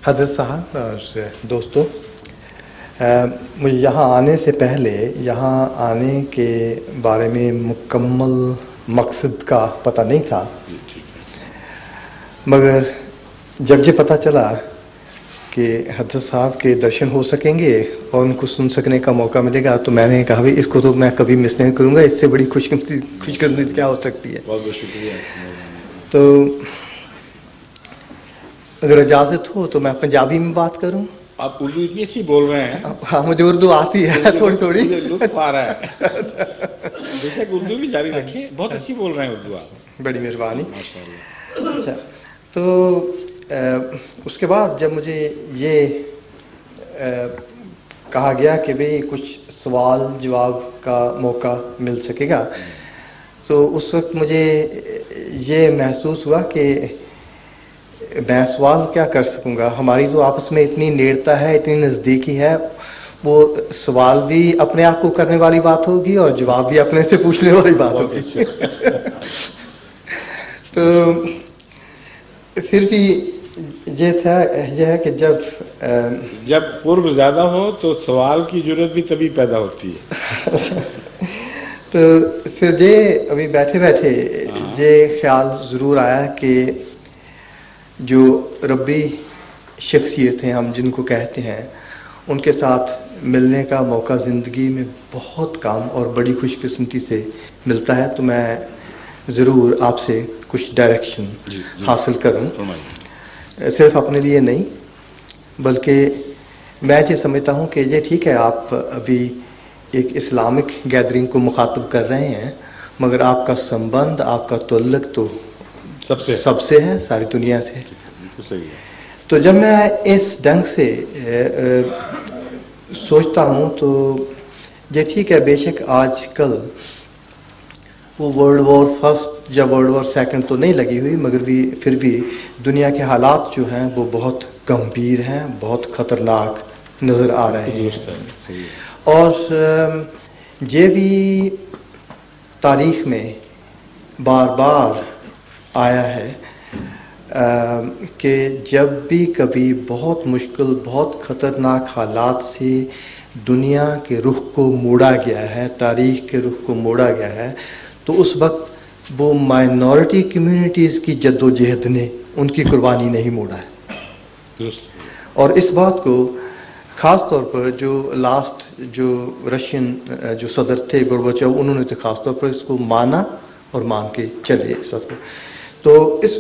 حضرت صاحب اور دوستوں، مجھے یہاں آنے سے پہلے یہاں آنے کے بارے میں مکمل مقصد کا پتہ نہیں تھا، مگر جب یہ پتہ چلا کہ حضرت صاحب کے درشن ہو سکیں گے اور ان کو سن سکنے کا موقع ملے گا تو میں نے کہا بھی اس کو تو میں کبھی مس نہیں کروں گا، اس سے بڑی خوش قسمتی کیا ہو سکتی ہے۔ بہت بہت شکریہ۔ تو اگر اجازت ہو تو میں پنجابی میں بات کروں؟ آپ اردو اتنی اچھی بول رہے ہیں۔ ہاں مجھے اردو آتی ہے تھوڑی تھوڑی، مجھے لطف آ رہا ہے۔ بے شک اردو بھی جاری رکھیں، بہت اچھی بول رہے ہیں اردو آپ۔ بڑی مہربانی۔ ماشاء اللہ۔ اچھا، تو اس کے بعد جب مجھے یہ کہا گیا کہ بھئی کچھ سوال جواب کا موقع مل سکے گا، تو اس وقت مجھے یہ محسوس ہوا کہ میں سوال کیا کر سکوں گا، ہماری تو آپس میں اتنی نیڑتا ہے، اتنی نزدیکی ہے، وہ سوال بھی اپنے آپ کو کرنے والی بات ہوگی اور جواب بھی اپنے سے پوچھنے والی بات ہوگی۔ تو پھر بھی یہ ہے کہ جب قرب زیادہ ہو تو سوال کی ضرورت بھی تبھی پیدا ہوتی ہے۔ تو پھر یہ ابھی بیٹھے بیٹھے یہ خیال ضرور آیا کہ جو ربی شخصیت ہیں ہم جن کو کہتے ہیں، ان کے ساتھ ملنے کا موقع زندگی میں بہت کم اور بڑی خوش قسمتی سے ملتا ہے، تو میں ضرور آپ سے کچھ ڈائریکشن حاصل کروں، صرف اپنے لیے نہیں بلکہ میں یہ سمجھتا ہوں کہ یہ ٹھیک ہے آپ ابھی ایک اسلامک گیدرنگ کو مخاطب کر رہے ہیں، مگر آپ کا سمبند، آپ کا تعلق تو سب سے ہے، ساری دنیا سے۔ تو جب میں اس ڈھنگ سے سوچتا ہوں تو یہ ٹھیک ہے، بے شک آج کل وہ ورلڈ وار فرسٹ یا ورلڈ وار سیکنڈ تو نہیں لگی ہوئی، مگر بھی پھر بھی دنیا کے حالات جو ہیں وہ بہت گمبھیر ہیں، بہت خطرناک نظر آ رہے ہیں، اور یہ بھی تاریخ میں بار بار آیا ہے کہ جب بھی کبھی بہت مشکل، بہت خطرناک حالات سے دنیا کے رخ کو موڑا گیا ہے، تاریخ کے رخ کو موڑا گیا ہے، تو اس وقت وہ مائنورٹی کمیونٹیز کی جد و جہد نے ان کی قربانی نہیں موڑا ہے۔ اور اس بات کو خاص طور پر جو رشین جو صدر تھے گورباچوف، انہوں نے تو خاص طور پر اس کو مانا اور مان کے چلے اس وقت۔ تو اس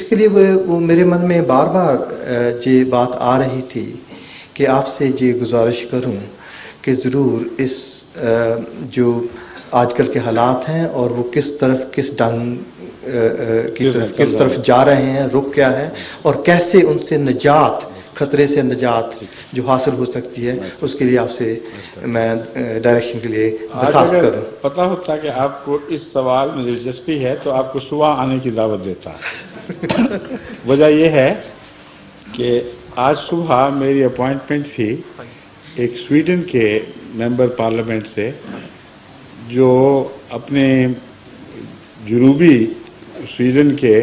کے لیے وہ میرے من میں بار بار یہ بات آ رہی تھی کہ آپ سے یہ گزارش کروں کہ ضرور اس جو آج کل کے حالات ہیں اور وہ کس ڈھنگ کس طرف جا رہے ہیں، رخ کیا ہے، اور کیسے ان سے نجات، خطرے سے نجات جو حاصل ہو سکتی ہے، اس کے لیے آپ سے میں ڈائریکشن کے لیے درخواست کروں۔ پتہ ہوتا کہ آپ کو اس سوال میں دلچسپی ہے تو آپ کو صبح آنے کی دعوت دیتا۔ وجہ یہ ہے کہ آج صبح میری اپوائنٹمنٹ تھی ایک سویڈن کے ممبر پارلیمنٹ سے جو اپنے جنوبی سویڈن کے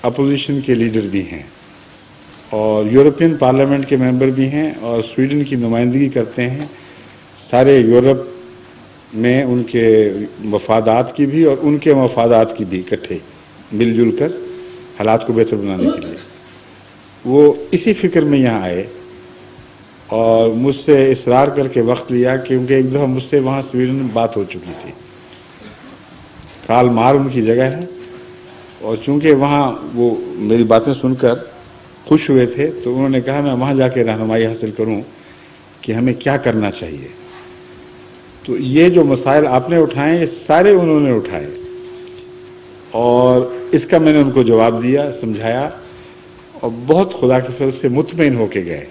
اپوزیشن کے لیڈر بھی ہیں اور یورپین پارلیمنٹ کے ممبر بھی ہیں اور سویڈن کی نمائندگی کرتے ہیں سارے یورپ میں، ان کے مفادات کی بھی اور ان کے مفادات کی بھی، اکٹھے مل جل کر حالات کو بہتر بنانے کے لیے۔ وہ اسی فکر میں یہاں آئے اور مجھ سے اصرار کر کے وقت لیا، کیونکہ ایک دفعہ مجھ سے وہاں سویڈن میں بات ہو چکی تھی، کال مار ان کی جگہ ہے، اور چونکہ وہاں وہ میری باتیں سن کر خوش ہوئے تھے تو انہوں نے کہا میں وہاں جا کے رہنمائی حاصل کروں کہ ہمیں کیا کرنا چاہیے۔ تو یہ جو مسائل آپ نے اٹھائے یہ سارے انہوں نے اٹھائے اور اس کا میں نے ان کو جواب دیا، سمجھایا، اور بہت خدا کے فضل سے مطمئن ہو کے گئے۔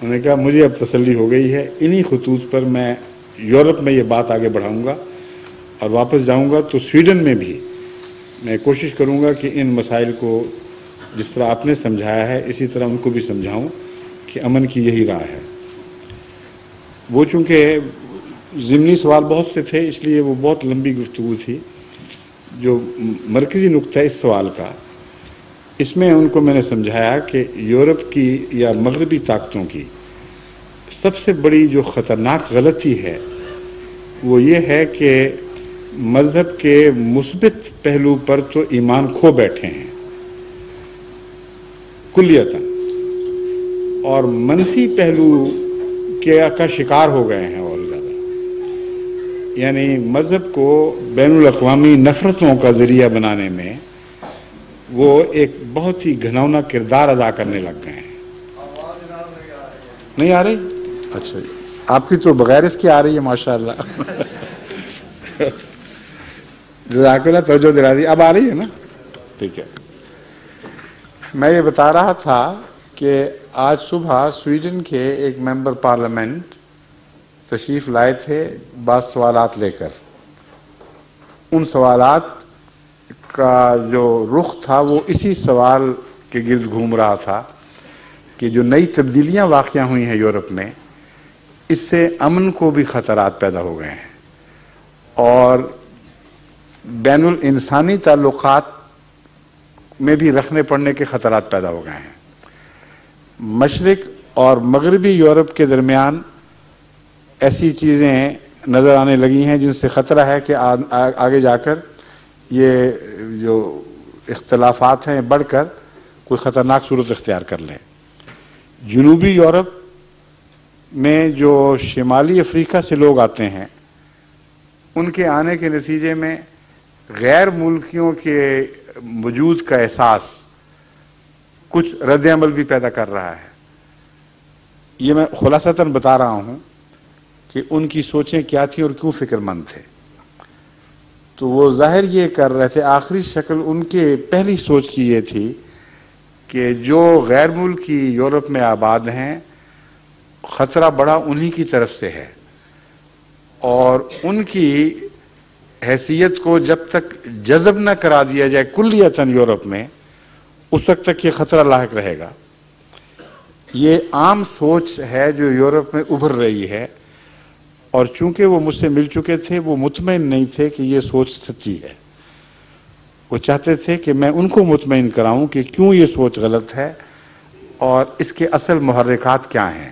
انہوں نے کہا مجھے اب تسلی ہو گئی ہے، انہی خطوط پر میں یورپ میں یہ بات آگے بڑھاؤں گا اور واپس جاؤں گا تو سویڈن میں بھی میں کوشش کروں گا کہ ان مسائل کو جس طرح آپ نے سمجھایا ہے اسی طرح ان کو بھی سمجھاؤں کہ امن کی یہی راہ ہے۔ وہ چونکہ ضمنی سوال بہت سے تھے اس لیے وہ بہت لمبی گفتگو تھی۔ جو مرکزی نقطہ اس سوال کا اس میں ان کو میں نے سمجھایا کہ یورپ کی یا مغربی طاقتوں کی سب سے بڑی جو خطرناک غلطی ہے وہ یہ ہے کہ مذہب کے مثبت پہلو پر تو ایمان کھو بیٹھے ہیں کلیتاً، اور منفی پہلو کا شکار ہو گئے ہیں اور زیادہ. یعنی مذہب کو بین الاقوامی نفرتوں کا ذریعہ بنانے میں وہ ایک بہت ہی گھناؤنا کردار ادا کرنے لگ گئے ہیں. نہیں آ رہی؟ اچھا جی، آپ کی تو بغیر اس کی آ رہی ہے ماشاء اللہ. جزاک اللہ، توجہ دلا دی. اب آ رہی ہے نا؟ ٹھیک ہے. میں یہ بتا رہا تھا کہ آج صبح سویڈن کے ایک ممبر پارلیمنٹ تشریف لائے تھے بعض سوالات لے کر. ان سوالات کا جو رخ تھا وہ اسی سوال کے گرد گھوم رہا تھا کہ جو نئی تبدیلیاں واقع ہوئی ہیں یورپ میں، اس سے امن کو بھی خطرات پیدا ہو گئے ہیں اور بین الانسانی تعلقات میں بھی رکھنے پڑنے کے خطرات پیدا ہو گئے ہیں. مشرق اور مغربی یورپ کے درمیان ایسی چیزیں نظر آنے لگی ہیں جن سے خطرہ ہے کہ آگے جا کر یہ جو اختلافات ہیں بڑھ کر کوئی خطرناک صورت اختیار کر لیں. جنوبی یورپ میں جو شمالی افریقہ سے لوگ آتے ہیں، ان کے آنے کے نتیجے میں غیر ملکیوں کے وجود کا احساس کچھ رد عمل بھی پیدا کر رہا ہے. یہ میں خلاصتاً بتا رہا ہوں کہ ان کی سوچیں کیا تھیں اور کیوں فکر مند تھے. تو وہ ظاہر یہ کر رہے تھے، آخری شکل ان کے پہلی سوچ کی یہ تھی کہ جو غیر ملکی یورپ میں آباد ہیں، خطرہ بڑا انہی کی طرف سے ہے اور ان کی حیثیت کو جب تک جذب نہ کرا دیا جائے کلیتاً یورپ میں، اس وقت تک یہ خطرہ لاحق رہے گا. یہ عام سوچ ہے جو یورپ میں ابھر رہی ہے، اور چونکہ وہ مجھ سے مل چکے تھے وہ مطمئن نہیں تھے کہ یہ سوچ سچی ہے. وہ چاہتے تھے کہ میں ان کو مطمئن کراؤں کہ کیوں یہ سوچ غلط ہے اور اس کے اصل محرکات کیا ہیں.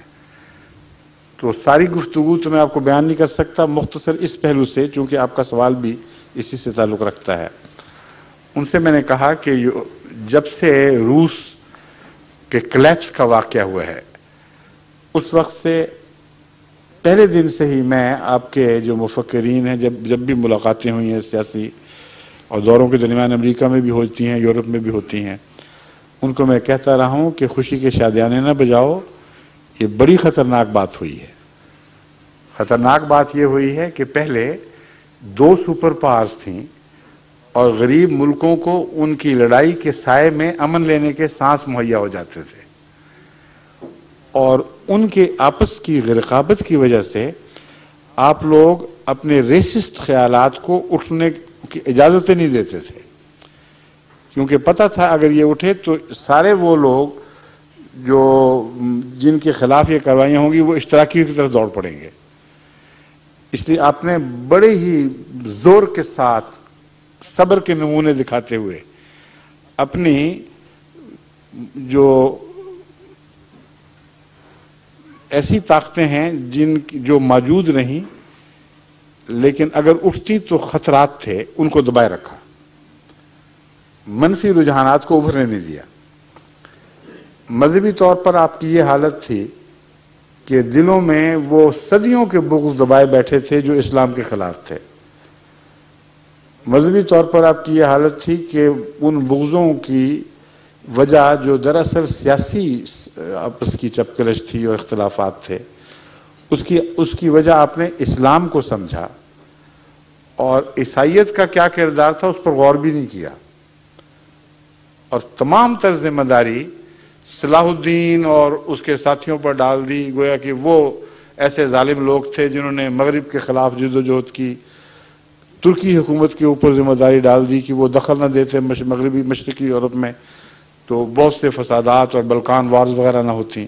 تو ساری گفتگو تو میں آپ کو بیان نہیں کر سکتا، مختصر اس پہلو سے، چونکہ آپ کا سوال بھی اسی سے تعلق رکھتا ہے. ان سے میں نے کہا کہ جب سے روس کے کلیپس کا واقعہ ہوا ہے، اس وقت سے پہلے دن سے ہی میں آپ کے جو مفکرین ہیں، جب بھی ملاقاتیں ہوئی ہیں سیاسی اور دوروں کے درمیان، امریکہ میں بھی ہوتی ہیں، یورپ میں بھی ہوتی ہیں، ان کو میں کہتا رہا ہوں کہ خوشی کے شادیانے نہ بجاؤ، یہ بڑی خطرناک بات ہوئی ہے. خطرناک بات یہ ہوئی ہے کہ پہلے 2 سپر پاورز تھیں اور غریب ملکوں کو ان کی لڑائی کے سائے میں امن لینے کے سانس مہیا ہو جاتے تھے، اور ان کے آپس کی رقابت کی وجہ سے آپ لوگ اپنے ریسسٹ خیالات کو اٹھنے کی اجازت نہیں دیتے تھے، کیونکہ پتہ تھا اگر یہ اٹھے تو سارے وہ لوگ جو جن کے خلاف یہ کاروائیاں ہوں گی وہ اشتراکی کی طرف دوڑ پڑیں گے. اس لیے آپ نے بڑے ہی زور کے ساتھ صبر کے نمونے دکھاتے ہوئے اپنی جو ایسی طاقتیں ہیں جو موجود نہیں لیکن اگر اٹھتی تو خطرات تھے، ان کو دبائے رکھا، منفی رجحانات کو ابھرنے نہیں دیا. مذہبی طور پر آپ کی یہ حالت تھی کہ دلوں میں وہ صدیوں کے بغض دبائے بیٹھے تھے جو اسلام کے خلاف تھے. مذہبی طور پر آپ کی یہ حالت تھی کہ ان بغضوں کی وجہ جو دراصل سیاسی آپس کی چپکلش تھی اور اختلافات تھے، اس کی وجہ آپ نے اسلام کو سمجھا اور عیسائیت کا کیا کردار تھا اس پر غور بھی نہیں کیا، اور تمام تر ذمہ داری صلاح الدین اور اس کے ساتھیوں پر ڈال دی، گویا کہ وہ ایسے ظالم لوگ تھے جنہوں نے مغرب کے خلاف جدوجہد کی. ترکی حکومت کے اوپر ذمہ داری ڈال دی کہ وہ دخل نہ دیتے مشرقی یورپ میں تو بہت سے فسادات اور بلکان وارز وغیرہ نہ ہوتی.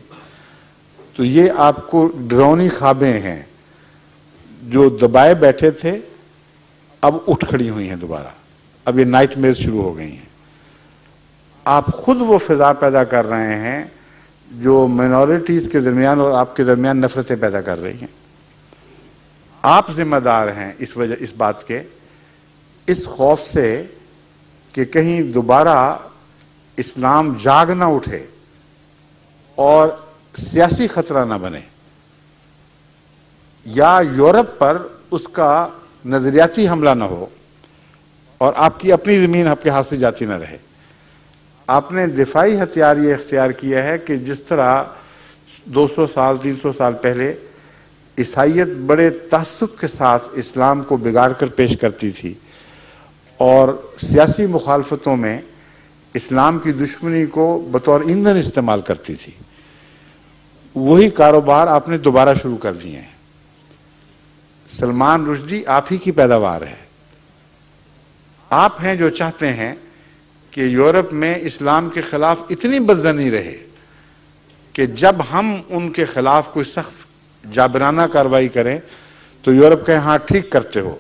تو یہ آپ کو ڈرونی خوابیں ہیں جو دبائے بیٹھے تھے، اب اٹھ کھڑی ہوئی ہیں دوبارہ، اب یہ نائٹ میئر شروع ہو گئی ہیں. آپ خود وہ فضا پیدا کر رہے ہیں جو مائنورٹیز کے درمیان اور آپ کے درمیان نفرتیں پیدا کر رہی ہیں. آپ ذمہ دار ہیں اس بات کے، اس خوف سے کہ کہیں دوبارہ اسلام جاگ نہ اٹھے اور سیاسی خطرہ نہ بنے، یا یورپ پر اس کا نظریاتی حملہ نہ ہو اور آپ کی اپنی زمین آپ کے ہاتھ سے جاتی نہ رہے. آپ نے دفاعی ہتھیار یہ اختیار کیا ہے کہ جس طرح 200 سال 300 سال پہلے عیسائیت بڑے تعصب کے ساتھ اسلام کو بگاڑ کر پیش کرتی تھی اور سیاسی مخالفتوں میں اسلام کی دشمنی کو بطور ایندھن استعمال کرتی تھی، وہی کاروبار آپ نے دوبارہ شروع کر دیے ہیں. سلمان رشدی آپ ہی کی پیداوار ہے. آپ ہیں جو چاہتے ہیں کہ یورپ میں اسلام کے خلاف اتنی بدظنی رہے کہ جب ہم ان کے خلاف کوئی سخت جابرانہ کارروائی کریں تو یورپ کہیں ہاں ٹھیک کرتے ہو،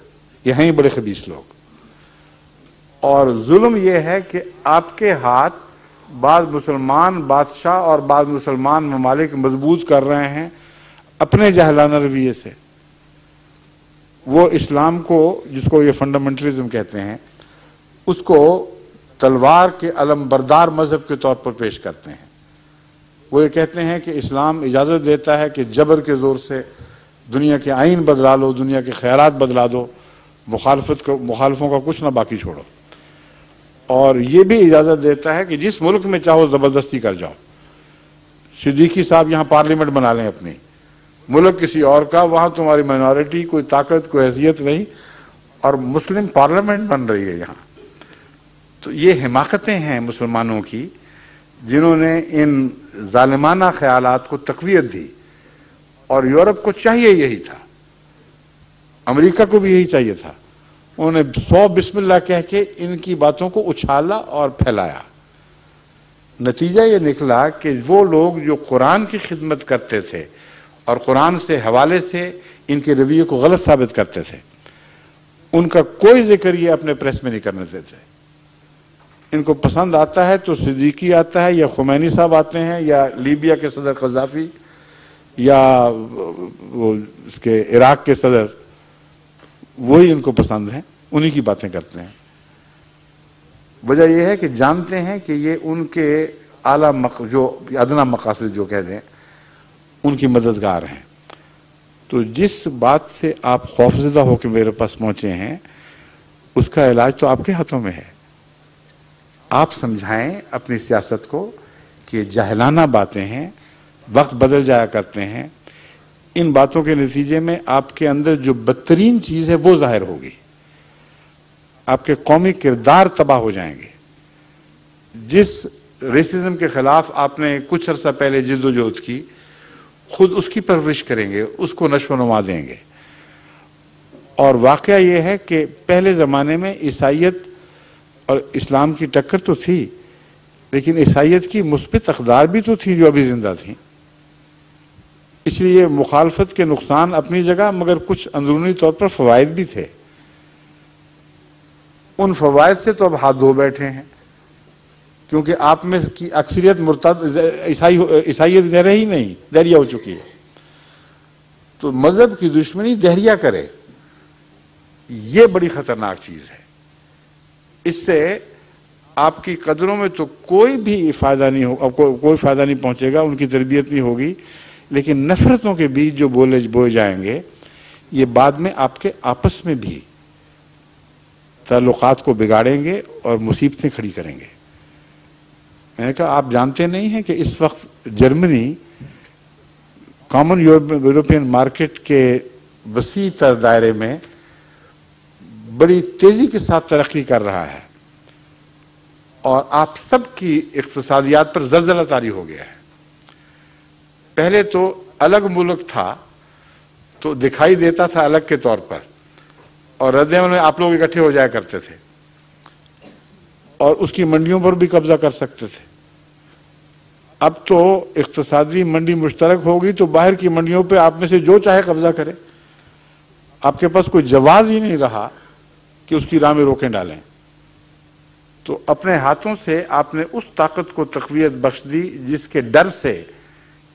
یہیں بڑے خبیث لوگ. اور ظلم یہ ہے کہ آپ کے ہاتھ بعض مسلمان بادشاہ اور بعض مسلمان ممالک مضبوط کر رہے ہیں اپنے جاہلانہ رویے سے. وہ اسلام کو، جس کو یہ فنڈامنٹلزم کہتے ہیں، اس کو تلوار کے علم بردار مذہب کے طور پر پیش کرتے ہیں. وہ یہ کہتے ہیں کہ اسلام اجازت دیتا ہے کہ جبر کے زور سے دنیا کے آئین بدلا لو، دنیا کے خیالات بدلا دو، مخالفوں کا کچھ نہ باقی چھوڑو. اور یہ بھی اجازت دیتا ہے کہ جس ملک میں چاہو زبردستی کر جاؤ. صدیقی صاحب یہاں پارلیمنٹ بنا لیں اپنی، ملک کسی اور کا، وہاں تمہاری مائنورٹی کوئی طاقت کوئی حیثیت نہیں، اور مسلم پارلیمنٹ بن رہی ہے یہاں. تو یہ حماقتیں ہیں مسلمانوں کی جنہوں نے ان ظالمانہ خیالات کو تقویت دی. اور یورپ کو چاہیے یہی تھا، امریکہ کو بھی یہی چاہیے تھا. انہوں نے 100 بسم اللہ کہہ کے ان کی باتوں کو اچھالا اور پھیلایا. نتیجہ یہ نکلا کہ وہ لوگ جو قرآن کی خدمت کرتے تھے اور قرآن سے حوالے سے ان کے رویے کو غلط ثابت کرتے تھے، ان کا کوئی ذکر یہ اپنے پریس میں نہیں کرنے دیتے. ان کو پسند آتا ہے تو صدیقی آتا ہے، یا خمینی صاحب آتے ہیں، یا لیبیا کے صدر قذافی، یا وہ اس کے عراق کے صدر، وہی ان کو پسند ہیں، انہی کی باتیں کرتے ہیں. وجہ یہ ہے کہ جانتے ہیں کہ یہ ان کے اعلیٰ جو ادنا مقاصد جو کہہ دیں ان کی مددگار ہیں. تو جس بات سے آپ خوفزدہ ہو کے میرے پاس پہنچے ہیں، اس کا علاج تو آپ کے ہاتھوں میں ہے. آپ سمجھائیں اپنی سیاست کو کہ جاہلانہ باتیں ہیں، وقت بدل جایا کرتے ہیں. ان باتوں کے نتیجے میں آپ کے اندر جو بدترین چیز ہے وہ ظاہر ہوگی. آپ کے قومی کردار تباہ ہو جائیں گے. جس ریسزم کے خلاف آپ نے کچھ عرصہ پہلے جد و جہد کی، خود اس کی پرورش کریں گے، اس کو نشو و نما دیں گے. اور واقعہ یہ ہے کہ پہلے زمانے میں عیسائیت اور اسلام کی ٹکر تو تھی، لیکن عیسائیت کی مثبت اقدار بھی تو تھی جو ابھی زندہ تھیں. اس لیے مخالفت کے نقصان اپنی جگہ، مگر کچھ اندرونی طور پر فوائد بھی تھے. ان فوائد سے تو اب ہاتھ دھو بیٹھے ہیں، کیونکہ آپ میں کی اکثریت مرتد عیسائیت دہرہ ہی نہیں، دہریہ ہو چکی ہے. تو مذہب کی دشمنی دہریہ کرے، یہ بڑی خطرناک چیز ہے. اس سے آپ کی قدروں میں تو کوئی بھی فائدہ نہیں ہو، کوئی فائدہ نہیں پہنچے گا، ان کی تربیت نہیں ہوگی. لیکن نفرتوں کے بیچ جو بوئے جائیں گے، یہ بعد میں آپ کے آپس میں بھی تعلقات کو بگاڑیں گے اور مصیبتیں کھڑی کریں گے. میں نے کہا آپ جانتے نہیں ہیں کہ اس وقت جرمنی کامن یورپین مارکیٹ کے وسیع تر دائرے میں بڑی تیزی کے ساتھ ترقی کر رہا ہے، اور آپ سب کی اقتصادیات پر زلزلہ طاری ہو گیا ہے. پہلے تو الگ ملک تھا تو دکھائی دیتا تھا الگ کے طور پر، اور رد عمل میں آپ لوگ اکٹھے ہو جایا کرتے تھے اور اس کی منڈیوں پر بھی قبضہ کر سکتے تھے. اب تو اقتصادی منڈی مشترک ہوگی تو باہر کی منڈیوں پہ آپ میں سے جو چاہے قبضہ کرے. آپ کے پاس کوئی جواز ہی نہیں رہا کہ اس کی راہ میں روکیں ڈالیں. تو اپنے ہاتھوں سے آپ نے اس طاقت کو تقویت بخش دی جس کے ڈر سے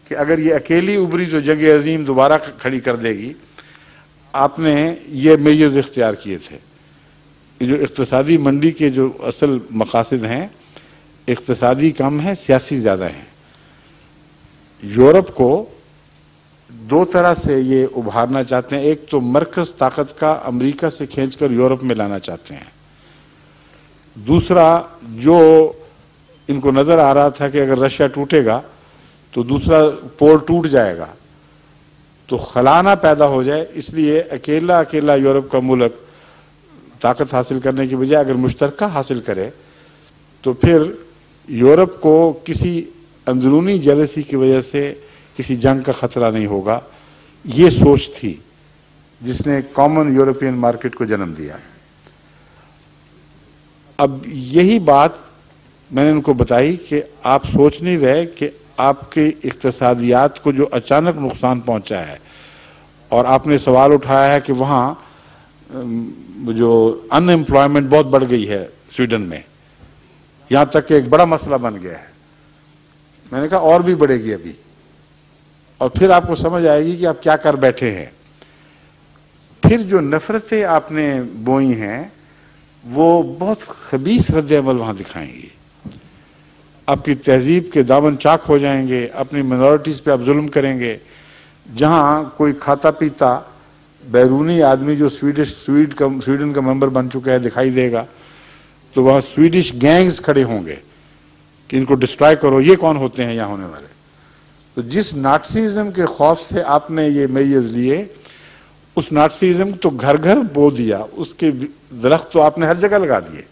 کہ اگر یہ اکیلی ابھری تو جنگ عظیم دوبارہ کھڑی کر دے گی، آپ نے یہ میجرز اختیار کیے تھے۔ جو اقتصادی منڈی کے جو اصل مقاصد ہیں، اقتصادی کم ہیں، سیاسی زیادہ ہیں۔ یورپ کو دو طرح سے یہ ابھارنا چاہتے ہیں، ایک تو مرکز طاقت کا امریکہ سے کھینچ کر یورپ میں لانا چاہتے ہیں، دوسرا جو ان کو نظر آ رہا تھا کہ اگر رشیا ٹوٹے گا تو دوسرا پول ٹوٹ جائے گا، تو خلا نہ پیدا ہو جائے، اس لیے اکیلا یورپ کا ملک طاقت حاصل کرنے کی بجائے اگر مشترکہ حاصل کرے تو پھر یورپ کو کسی اندرونی جیلسی کی وجہ سے کسی جنگ کا خطرہ نہیں ہوگا۔ یہ سوچ تھی جس نے کامن یورپین مارکیٹ کو جنم دیا۔ اب یہی بات میں نے ان کو بتائی کہ آپ سوچ نہیں رہے کہ آپ کے اقتصادیات کو جو اچانک نقصان پہنچا ہے، اور آپ نے سوال اٹھایا ہے کہ وہاں جو ان امپلائمنٹ بہت بڑھ گئی ہے سویڈن میں، یہاں تک کہ ایک بڑا مسئلہ بن گیا ہے۔ میں نے کہا اور بھی بڑھے گی ابھی، اور پھر آپ کو سمجھ آئے گی کہ آپ کیا کر بیٹھے ہیں۔ پھر جو نفرتیں آپ نے بوئی ہیں وہ بہت خبیث رد عمل وہاں دکھائیں گی، آپ کی تہذیب کے دامن چاک ہو جائیں گے، اپنی منورٹیز پہ آپ ظلم کریں گے۔ جہاں کوئی کھاتا پیتا بیرونی آدمی جو سویڈن کا ممبر بن چکا ہے دکھائی دے گا تو وہاں سویڈش گینگز کھڑے ہوں گے کہ ان کو ڈسٹرائے کرو، یہ کون ہوتے ہیں یہاں ہونے والے۔ تو جس ناٹسیزم کے خوف سے آپ نے یہ میجرز لیے، اس ناٹسیزم تو گھر گھر بو دیا، اس کے درخت تو آپ نے ہر جگہ لگا دیے۔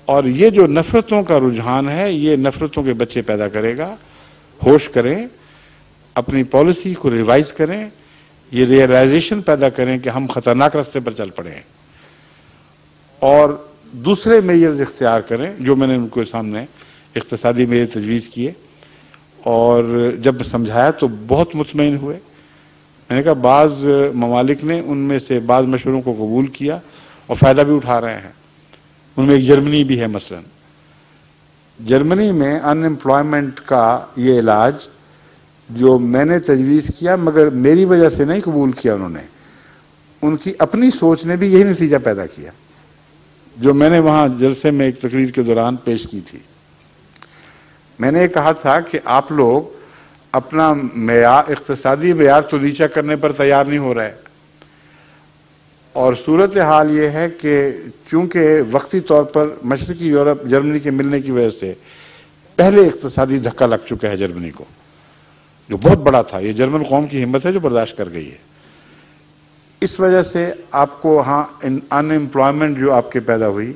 اور یہ جو نفرتوں کا رجحان ہے، یہ نفرتوں کے بچے پیدا کرے گا۔ ہوش کریں، اپنی پالیسی کو ریوائز کریں، یہ ریئلائزیشن پیدا کریں کہ ہم خطرناک راستے پر چل پڑے ہیں، اور دوسرے میجرز اختیار کریں جو میں نے ان کو سامنے اقتصادی میجر تجویز کیے۔ اور جب سمجھایا تو بہت مطمئن ہوئے۔ میں نے کہا بعض ممالک نے ان میں سے بعض مشوروں کو قبول کیا اور فائدہ بھی اٹھا رہے ہیں، ان میں ایک جرمنی بھی ہے۔ مثلا جرمنی میں ان امپلائمنٹ کا یہ علاج جو میں نے تجویز کیا، مگر میری وجہ سے نہیں قبول کیا انہوں نے، ان کی اپنی سوچ نے بھی یہی نتیجہ پیدا کیا جو میں نے وہاں جلسے میں ایک تقریر کے دوران پیش کی تھی۔ میں نے یہ کہا تھا کہ آپ لوگ اپنا معیار، اقتصادی معیار تو نیچا کرنے پر تیار نہیں ہو رہے، اور صورتحال یہ ہے کہ چونکہ وقتی طور پر مشرقی یورپ جرمنی کے ملنے کی وجہ سے پہلے اقتصادی دھکا لگ چکا ہے جرمنی کو، جو بہت بڑا تھا۔ یہ جرمن قوم کی ہمت ہے جو برداشت کر گئی ہے۔ اس وجہ سے آپ کو ہاں ان امپلائمنٹ جو آپ کے پیدا ہوئی،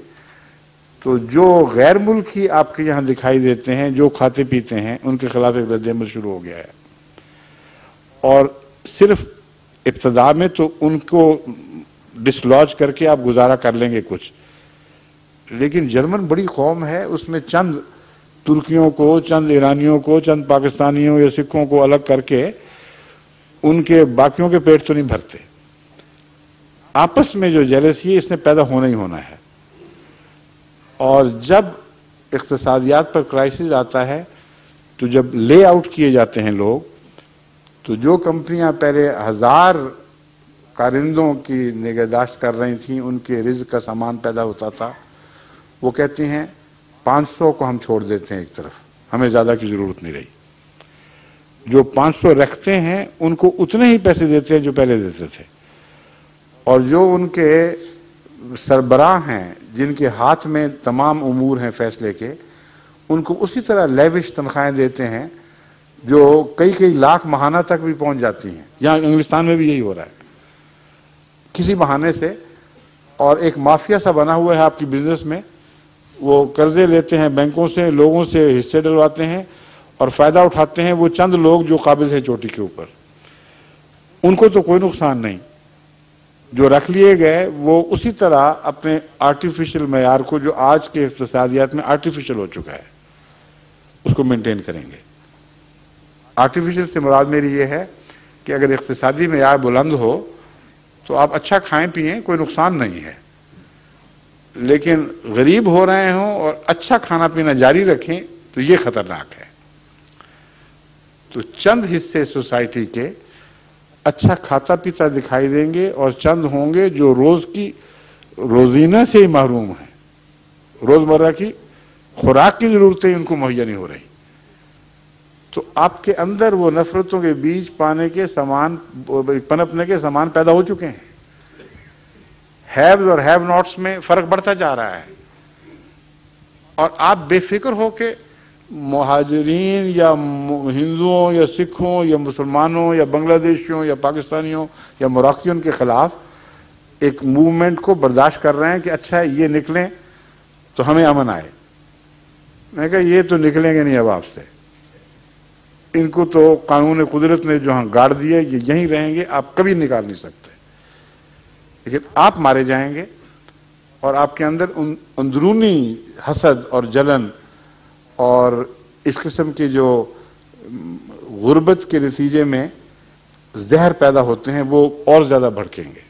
تو جو غیر ملکی آپ کے یہاں دکھائی دیتے ہیں، جو کھاتے پیتے ہیں، ان کے خلاف ایک رد عمل شروع ہو گیا ہے۔ اور صرف ابتدا میں تو ان کو ڈسلوج کر کے آپ گزارا کر لیں گے کچھ، لیکن جرمن بڑی قوم ہے، اس میں چند ترکیوں کو، چند ایرانیوں کو، چند پاکستانیوں یا سکھوں کو الگ کر کے ان کے باقیوں کے پیٹ تو نہیں بھرتے۔ آپس میں جو جیلسی ہے اس نے پیدا ہونا ہی ہونا ہے، اور جب اقتصادیات پر کرائسس آتا ہے تو جب لے آؤٹ کیے جاتے ہیں لوگ، تو جو کمپنیاں پہلے 1000 کارندوں کی نگہداشت کر رہی تھیں، ان کے رزق کا سامان پیدا ہوتا تھا، وہ کہتے ہیں 500 کو ہم چھوڑ دیتے ہیں ایک طرف، ہمیں زیادہ کی ضرورت نہیں رہی۔ جو 500 رکھتے ہیں ان کو اتنے ہی پیسے دیتے ہیں جو پہلے دیتے تھے، اور جو ان کے سربراہ ہیں جن کے ہاتھ میں تمام امور ہیں فیصلے کے، ان کو اسی طرح لیوش تنخواہیں دیتے ہیں جو کئی لاکھ ماہانہ تک بھی پہنچ جاتی ہیں۔ یہاں انگلستان میں بھی یہی ہو رہا ہے کسی بہانے سے، اور ایک مافیا سا بنا ہوا ہے آپ کی بزنس میں، وہ قرضے لیتے ہیں بینکوں سے، لوگوں سے حصے ڈلواتے ہیں اور فائدہ اٹھاتے ہیں وہ چند لوگ جو قابض ہیں چوٹی کے اوپر۔ ان کو تو کوئی نقصان نہیں، جو رکھ لیے گئے وہ اسی طرح اپنے آرٹیفیشل معیار کو جو آج کے اقتصادیات میں آرٹیفیشل ہو چکا ہے اس کو مینٹین کریں گے۔ آرٹیفیشل سے مراد میری یہ ہے کہ اگر اقتصادی معیار بلند ہو تو آپ اچھا کھائیں پئیں، کوئی نقصان نہیں ہے، لیکن غریب ہو رہے ہوں اور اچھا کھانا پینا جاری رکھیں تو یہ خطرناک ہے. تو چند حصے سوسائٹی کے اچھا کھاتا پیتا دکھائی دیں گے اور چند ہوں گے جو روز کی روزینہ سے ہی محروم ہیں. روزمرہ کی خوراک کی ضرورتیں ان کو مہیا نہیں ہو رہی. تو آپ کے اندر وہ نفرتوں کے بیج پنپنے کے سامان پیدا ہو چکے ہیں. ہیوز اور ہیو ناٹس میں فرق بڑھتا جا رہا ہے. اور آپ بے فکر ہو کے مہاجرین یا ہندوؤں یا سکھوں یا مسلمانوں یا بنگلہ دیشیوں یا پاکستانیوں یا مراکیوں کے خلاف ایک موومنٹ کو برداشت کر رہے ہیں کہ اچھا یہ نکلیں تو ہمیں امن آئے. میں کہا یہ تو نکلیں گے نہیں اب آپ سے. ان کو تو قانون قدرت نے جو گاڑ دیا یہ یہیں رہیں گے, آپ کبھی نکال نہیں سکتے. لیکن آپ مارے جائیں گے اور آپ کے اندر اندرونی حسد اور جلن اور اس قسم کے جو غربت کے نتیجے میں زہر پیدا ہوتے ہیں وہ اور زیادہ بھڑکیں گے.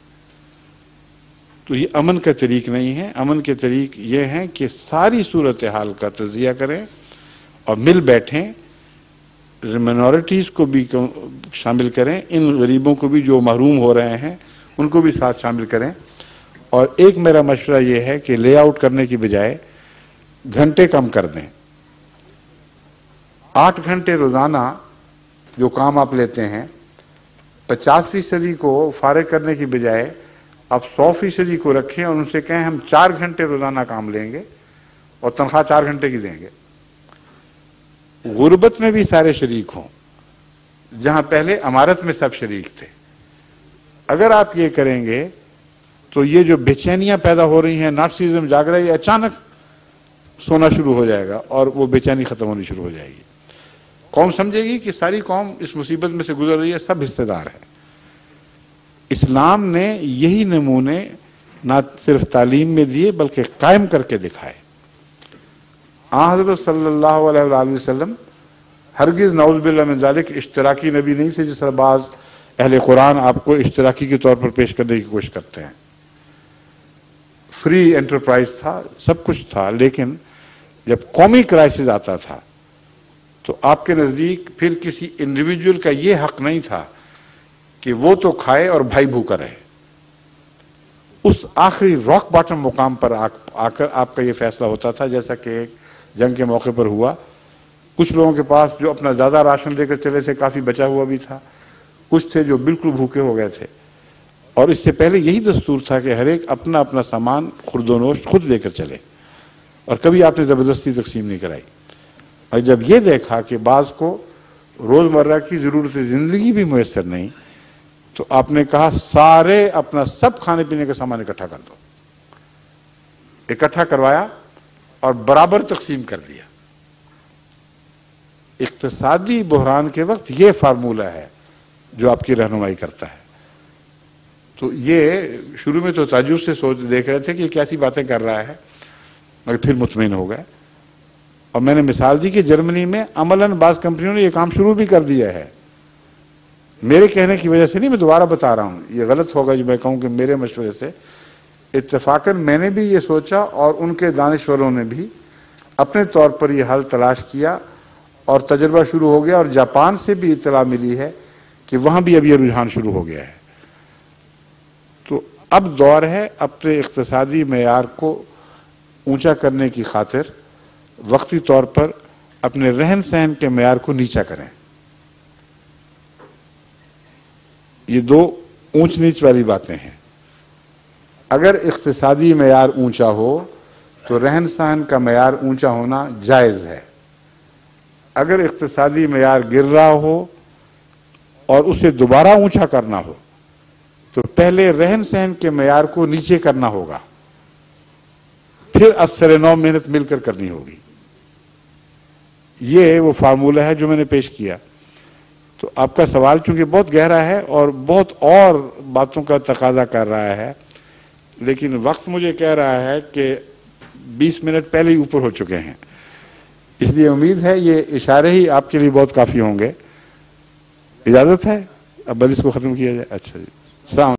تو یہ امن کا طریق نہیں ہے. امن کے طریق یہ ہیں کہ ساری صورتحال کا تجزیہ کریں اور مل بیٹھیں, مائنورٹیز کو بھی شامل کریں, ان غریبوں کو بھی جو محروم ہو رہے ہیں ان کو بھی ساتھ شامل کریں. اور ایک میرا مشورہ یہ ہے کہ لے آؤٹ کرنے کی بجائے گھنٹے کم کر دیں. 8 گھنٹے روزانہ جو کام آپ لیتے ہیں 50% کو فارغ کرنے کی بجائے آپ 100% کو رکھیں اور ان سے کہیں ہم 4 گھنٹے روزانہ کام لیں گے اور تنخواہ 4 گھنٹے کی دیں گے. غربت میں بھی سارے شریک ہوں جہاں پہلے امارت میں سب شریک تھے. اگر آپ یہ کریں گے تو یہ جو بے چینیاں پیدا ہو رہی ہیں, نارسیزم جاگ رہا ہے, یہ اچانک سونا شروع ہو جائے گا اور وہ بے چینی ختم ہونی شروع ہو جائے گی. قوم سمجھے گی کہ ساری قوم اس مصیبت میں سے گزر رہی ہے, سب حصے دار ہیں. اسلام نے یہی نمونے نہ صرف تعلیم میں دیے بلکہ قائم کر کے دکھائے. حضرت صلی اللہ علیہ وآلہ وسلم ہرگز نعوذ باللہ من ذالک اشتراکی نبی نہیں تھے جس طرح بعض اہل قرآن آپ کو اشتراکی کے طور پر پیش کرنے کی کوشش کرتے ہیں. فری انٹرپرائز تھا, سب کچھ تھا, لیکن جب قومی کرائسس آتا تھا تو آپ کے نزدیک پھر کسی انڈیویجول کا یہ حق نہیں تھا کہ وہ تو کھائے اور بھائی بھوکا رہے. اس آخری راک باٹم مقام پر آ کر آپ کا یہ فیصلہ ہوتا تھا, جیسا کہ ایک جنگ کے موقع پر ہوا. کچھ لوگوں کے پاس جو اپنا زیادہ راشن لے کر چلے تھے, کافی بچا ہوا بھی تھا, کچھ تھے جو بالکل بھوکے ہو گئے تھے. اور اس سے پہلے یہی دستور تھا کہ ہر ایک اپنا اپنا سامان خرد و نوش خود لے کر چلے, اور کبھی آپ نے زبردستی تقسیم نہیں کرائی. اور جب یہ دیکھا کہ بعض کو روزمرہ کی ضرورت زندگی بھی میسر نہیں, تو آپ نے کہا سارے اپنا سب کھانے پینے کا سامان اکٹھا کر دو. اکٹھا کروایا اور برابر تقسیم کر دیا. اقتصادی بحران کے وقت یہ فارمولہ ہے جو آپ کی رہنمائی کرتا ہے. تو یہ شروع میں تو تعجب سے دیکھ رہے تھے کہ یہ کیسی باتیں کر رہا ہے, مگر پھر مطمئن ہو گئے. اور میں نے مثال دی کہ جرمنی میں عملاً بعض کمپنیوں نے یہ کام شروع بھی کر دیا ہے. میرے کہنے کی وجہ سے نہیں, میں دوبارہ بتا رہا ہوں, یہ غلط ہوگا جو میں کہوں کہ میرے مشورے سے. اتفاقاً میں نے بھی یہ سوچا اور ان کے دانشوروں نے بھی اپنے طور پر یہ حل تلاش کیا اور تجربہ شروع ہو گیا. اور جاپان سے بھی اطلاع ملی ہے کہ وہاں بھی اب یہ رجحان شروع ہو گیا ہے. تو اب دور ہے اپنے اقتصادی معیار کو اونچا کرنے کی خاطر وقتی طور پر اپنے رہن سہن کے معیار کو نیچا کریں. یہ دو اونچ نیچ والی باتیں ہیں. اگر اقتصادی معیار اونچا ہو تو رہن سہن کا معیار اونچا ہونا جائز ہے. اگر اقتصادی معیار گر رہا ہو اور اسے دوبارہ اونچا کرنا ہو تو پہلے رہن سہن کے معیار کو نیچے کرنا ہوگا, پھر اثر نو محنت مل کر کرنی ہوگی. یہ وہ فارمولہ ہے جو میں نے پیش کیا. تو آپ کا سوال چونکہ بہت گہرا ہے اور بہت اور باتوں کا تقاضا کر رہا ہے, لیکن وقت مجھے کہہ رہا ہے کہ 20 منٹ پہلے ہی اوپر ہو چکے ہیں, اس لیے امید ہے یہ اشارے ہی آپ کے لیے بہت کافی ہوں گے. اجازت ہے اب بل اس کو ختم کیا جائے. اچھا جی, السلام.